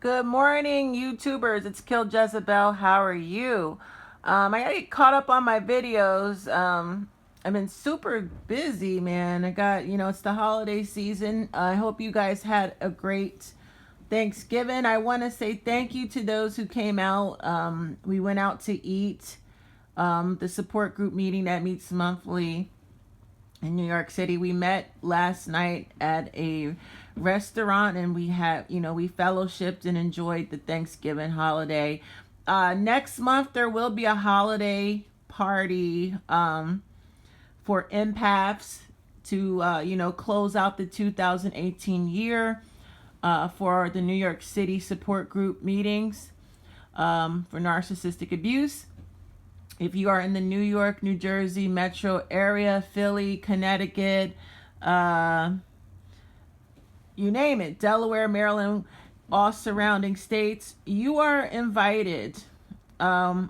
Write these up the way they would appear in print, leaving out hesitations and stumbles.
Good morning, YouTubers. It's Kill Jezebel. How are you? I gotta get caught up on my videos. I've been super busy, man. It's the holiday season. I hope you guys had a great Thanksgiving. I want to say thank you to those who came out. We went out to eat. The support group meeting that meets monthly in New York City. We met last night at a restaurant and we fellowshipped and enjoyed the Thanksgiving holiday. Next month, there will be a holiday party for empaths to, close out the 2018 year for the New York City support group meetings for narcissistic abuse. If you are in the New York, New Jersey metro area, Philly, Connecticut, you name it, Delaware, Maryland, all surrounding states, you are invited. The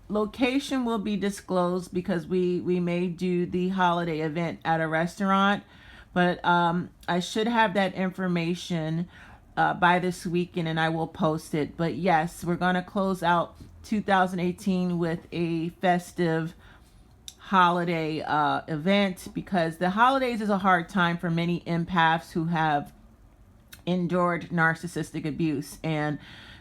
location will be disclosed because we may do the holiday event at a restaurant, but I should have that information by this weekend and I will post it. But yes, we're going to close out 2018 with a festive holiday event because the holidays is a hard time for many empaths who have endured narcissistic abuse, and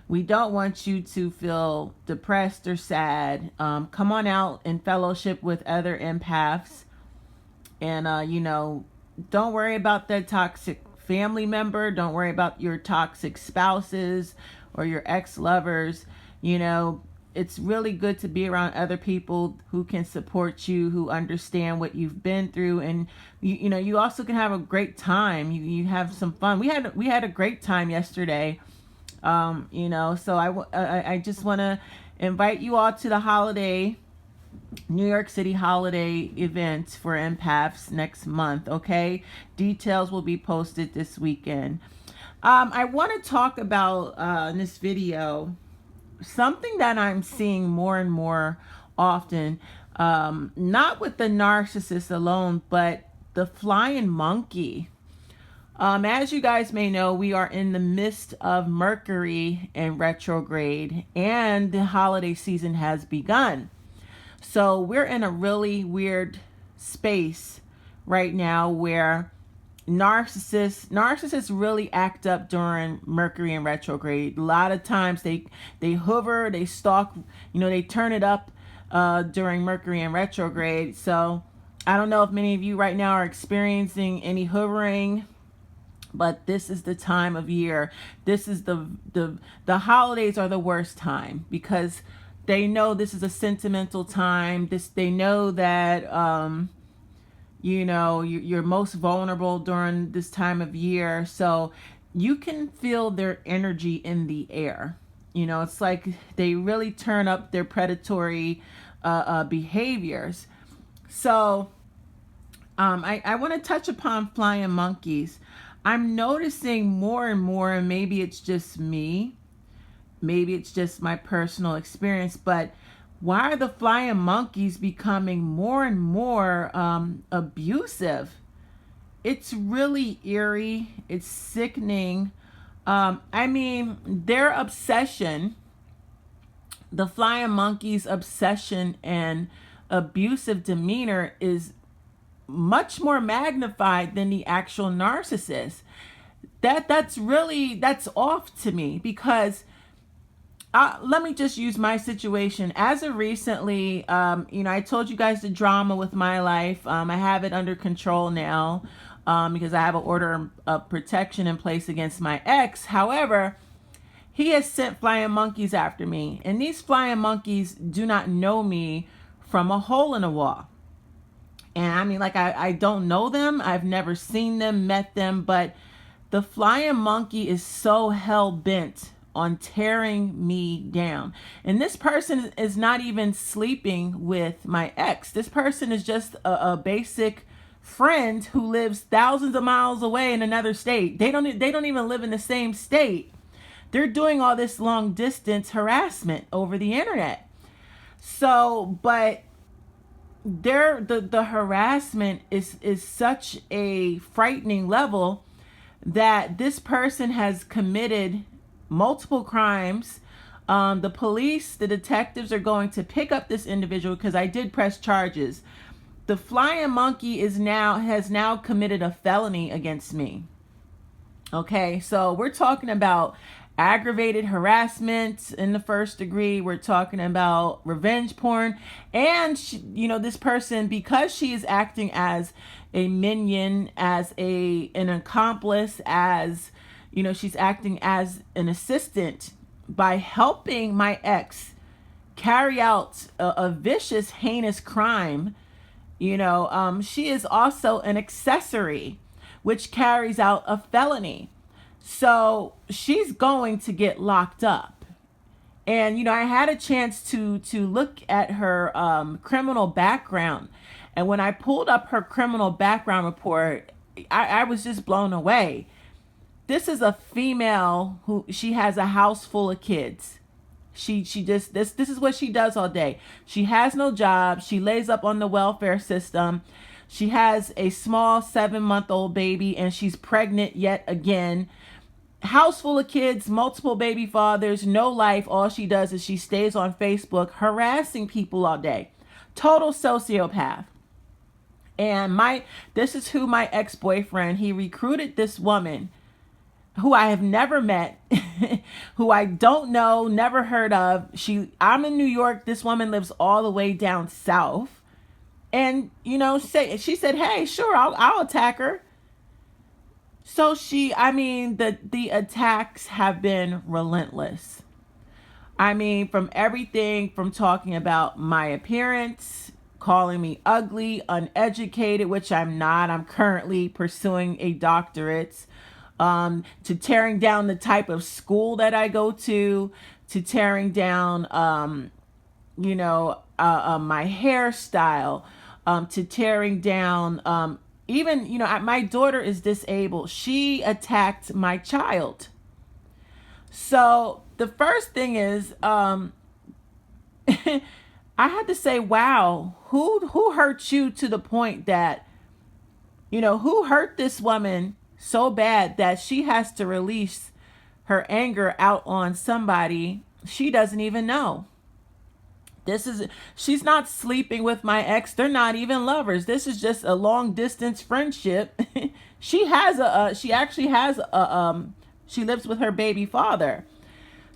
we don't want you to feel depressed or sad. Come on out and fellowship with other empaths, and don't worry about that toxic family member. Don't worry about your toxic spouses or your ex-lovers. It's really good to be around other people who can support you, who understand what you've been through, and you also can have a great time. You have some fun. We had a great time yesterday. So I just want to invite you all to the New York City holiday event for empaths next month. Okay, details will be posted this weekend. I want to talk about in this video something that I'm seeing more and more often, not with the narcissist alone, but the flying monkey. As you guys may know, we are in the midst of Mercury in retrograde, and the holiday season has begun. So we're in a really weird space right now where narcissists really act up during Mercury in retrograde. A lot of times they hover, they stalk, they turn it up during Mercury in retrograde. So I don't know if many of you right now are experiencing any hovering, but this is the time of year. This is the holidays are the worst time because they know this is a sentimental time. They know that you're most vulnerable during this time of year, so you can feel their energy in the air. It's like they really turn up their predatory behaviors. So I want to touch upon flying monkeys. I'm noticing more and more, and maybe it's just me, maybe it's just my personal experience, but why are the flying monkeys becoming more and more abusive? It's really eerie. It's sickening. Their obsession, the flying monkeys' obsession and abusive demeanor is much more magnified than the actual narcissist. That's off to me because let me just use my situation. As of recently, I told you guys the drama with my life. I have it under control now because I have an order of protection in place against my ex. However, he has sent flying monkeys after me. And these flying monkeys do not know me from a hole in a wall. And I don't know them. I've never seen them, met them. But the flying monkey is so hell-bent on tearing me down. And this person is not even sleeping with my ex. This person is just a basic friend who lives thousands of miles away in another state. They don't even live in the same state. They're doing all this long distance harassment over the internet. So, but the harassment is such a frightening level that this person has committed multiple crimes. The police, the detectives are going to pick up this individual because I did press charges. The flying monkey has now committed a felony against me. Okay, so we're talking about aggravated harassment in the first degree. We're talking about revenge porn. And, this person, because she is acting as a minion, as an accomplice, as, she's acting as an assistant by helping my ex carry out a vicious, heinous crime. She is also an accessory, which carries out a felony. So she's going to get locked up. And, I had a chance to look at her criminal background. And when I pulled up her criminal background report, I was just blown away. This is a female she has a house full of kids. She just, this is what she does all day. She has no job. She lays up on the welfare system. She has a small 7-month-old baby, and she's pregnant yet again. House full of kids, multiple baby fathers, no life. All she does is she stays on Facebook harassing people all day. Total sociopath. And this is who my ex-boyfriend, he recruited this woman who I have never met, who I don't know, never heard of. I'm in New York. This woman lives all the way down south. And, she said, hey, sure, I'll attack her. So the attacks have been relentless. From everything from talking about my appearance, calling me ugly, uneducated, which I'm not. I'm currently pursuing a doctorate. To tearing down the type of school that I go to tearing down, my hairstyle, to tearing down, even, my daughter is disabled. She attacked my child. So the first thing is, I had to say, wow, who hurt you to the point that, who hurt this woman so bad that she has to release her anger out on somebody she doesn't even know. She's not sleeping with my ex. They're not even lovers. This is just a long distance friendship. She lives with her baby father.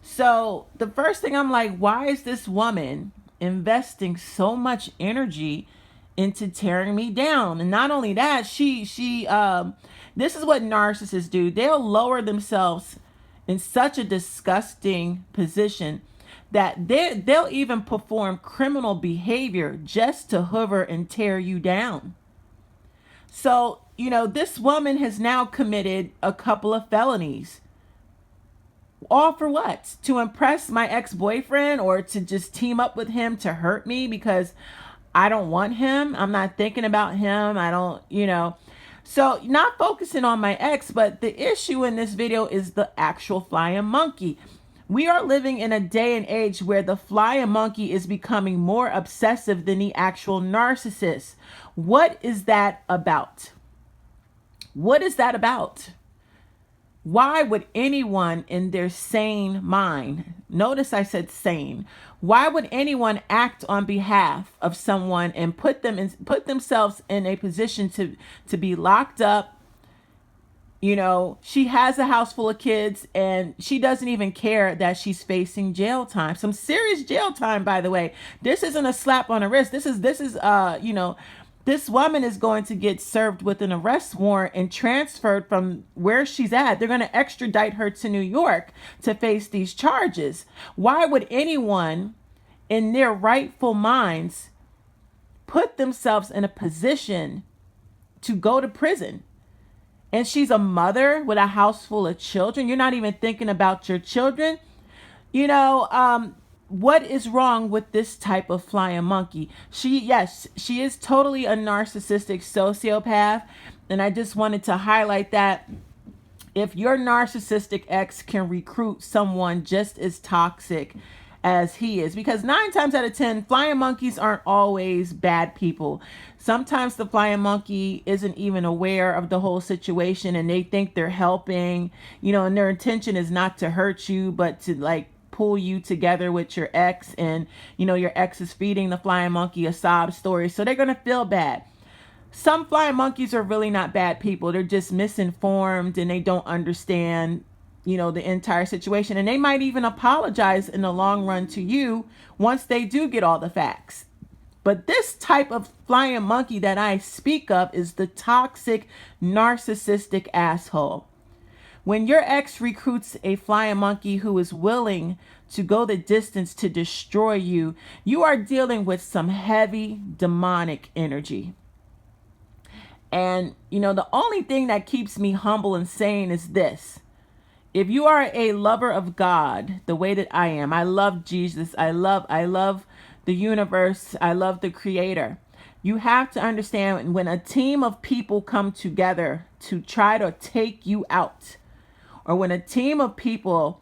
So the first thing I'm like, why is this woman investing so much energy into tearing me down? And not only that, this is what narcissists do. They'll lower themselves in such a disgusting position that they'll even perform criminal behavior just to hover and tear you down. So, this woman has now committed a couple of felonies. All for what? To impress my ex-boyfriend, or to just team up with him to hurt me because I don't want him. I'm not thinking about him. I don't, So not focusing on my ex, but the issue in this video is the actual flying monkey. We are living in a day and age where the flying monkey is becoming more obsessive than the actual narcissist. What is that about? What is that about? Why would anyone in their sane mind, notice I said sane, why would anyone act on behalf of someone and put themselves in a position to be locked up? She has a house full of kids and she doesn't even care that she's facing jail time. Some serious jail time, by the way. This isn't a slap on the wrist. This is this woman is going to get served with an arrest warrant and transferred from where she's at. They're going to extradite her to New York to face these charges. Why would anyone in their rightful minds put themselves in a position to go to prison? And she's a mother with a house full of children. You're not even thinking about your children. What is wrong with this type of flying monkey? She is totally a narcissistic sociopath. And I just wanted to highlight that if your narcissistic ex can recruit someone just as toxic as he is, because 9 times out of 10 flying monkeys aren't always bad people. Sometimes the flying monkey isn't even aware of the whole situation and they think they're helping, and their intention is not to hurt you but to like pull you together with your ex, and your ex is feeding the flying monkey a sob story, so they're going to feel bad. Some flying monkeys are really not bad people. They're just misinformed and they don't understand, the entire situation. And they might even apologize in the long run to you once they do get all the facts. But this type of flying monkey that I speak of is the toxic, narcissistic asshole. When your ex recruits a flying monkey who is willing to go the distance to destroy you, you are dealing with some heavy demonic energy. And, the only thing that keeps me humble and sane is this. If you are a lover of God, the way that I am, I love Jesus, I love the universe, I love the Creator. You have to understand, when a team of people come together to try to take you out, or when a team of people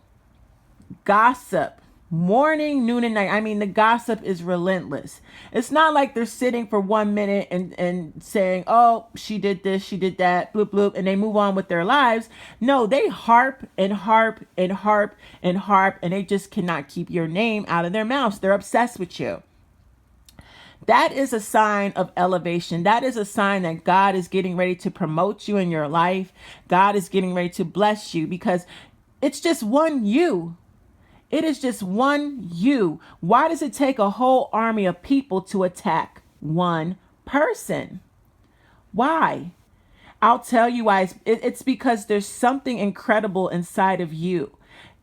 gossip morning, noon, and night. I mean, the gossip is relentless. It's not like they're sitting for 1 minute and saying, oh, she did this, she did that, bloop, bloop, and they move on with their lives. No, they harp and harp and harp and harp, and they just cannot keep your name out of their mouths. They're obsessed with you. That is a sign of elevation. That is a sign that God is getting ready to promote you in your life. God is getting ready to bless you, because it's just one you. It is just one you. Why does it take a whole army of people to attack one person? Why? I'll tell you why. It's because there's something incredible inside of you.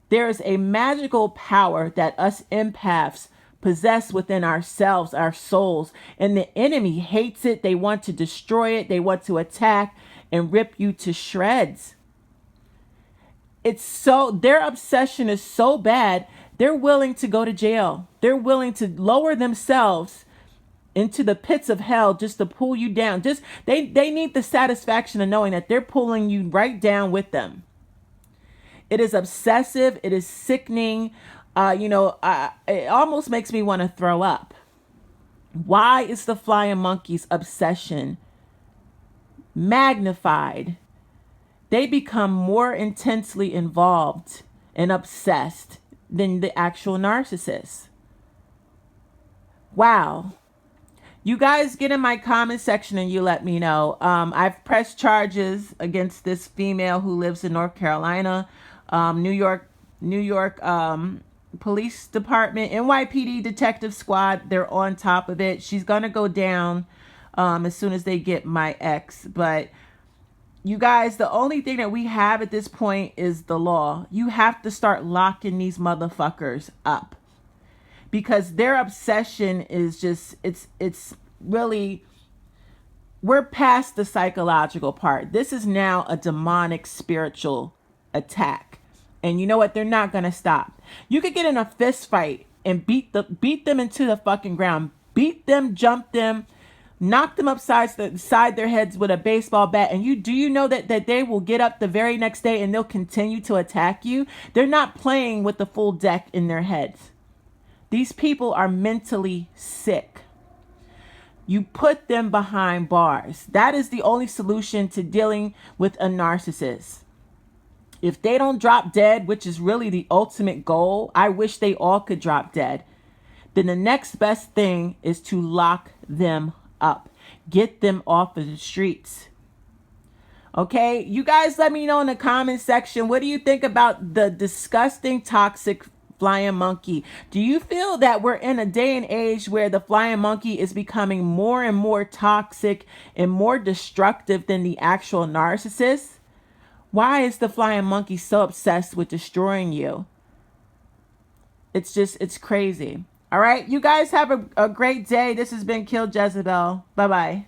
There is a magical power that us empaths possess within ourselves, our souls, and the enemy hates it. They want to destroy it. They want to attack and rip you to shreds. Their obsession is so bad, they're willing to go to jail. They're willing to lower themselves into the pits of hell just to pull you down. They need the satisfaction of knowing that they're pulling you right down with them. It is obsessive. It is sickening. It almost makes me want to throw up. Why is the flying monkey's obsession magnified? They become more intensely involved and obsessed than the actual narcissist. Wow. You guys get in my comment section and you let me know. I've pressed charges against this female who lives in North Carolina, New York Police Department, NYPD Detective Squad. They're on top of it. She's going to go down as soon as they get my ex. But you guys, the only thing that we have at this point is the law. You have to start locking these motherfuckers up, because their obsession is just, it's really, we're past the psychological part. This is now a demonic spiritual attack. And you know what? They're not going to stop. You could get in a fist fight and beat them into the fucking ground, beat them, jump them, knock them upside their heads with a baseball bat, and do you know that they will get up the very next day and they'll continue to attack you? They're not playing with the full deck in their heads. These people are mentally sick. You put them behind bars. That is the only solution to dealing with a narcissist. If they don't drop dead, which is really the ultimate goal, I wish they all could drop dead, then the next best thing is to lock them up. Get them off of the streets. Okay, you guys let me know in the comment section, what do you think about the disgusting, toxic flying monkey? Do you feel that we're in a day and age where the flying monkey is becoming more and more toxic and more destructive than the actual narcissist? Why is the flying monkey so obsessed with destroying you? It's crazy. All right, you guys have a great day. This has been Kill Jezebel. Bye-bye.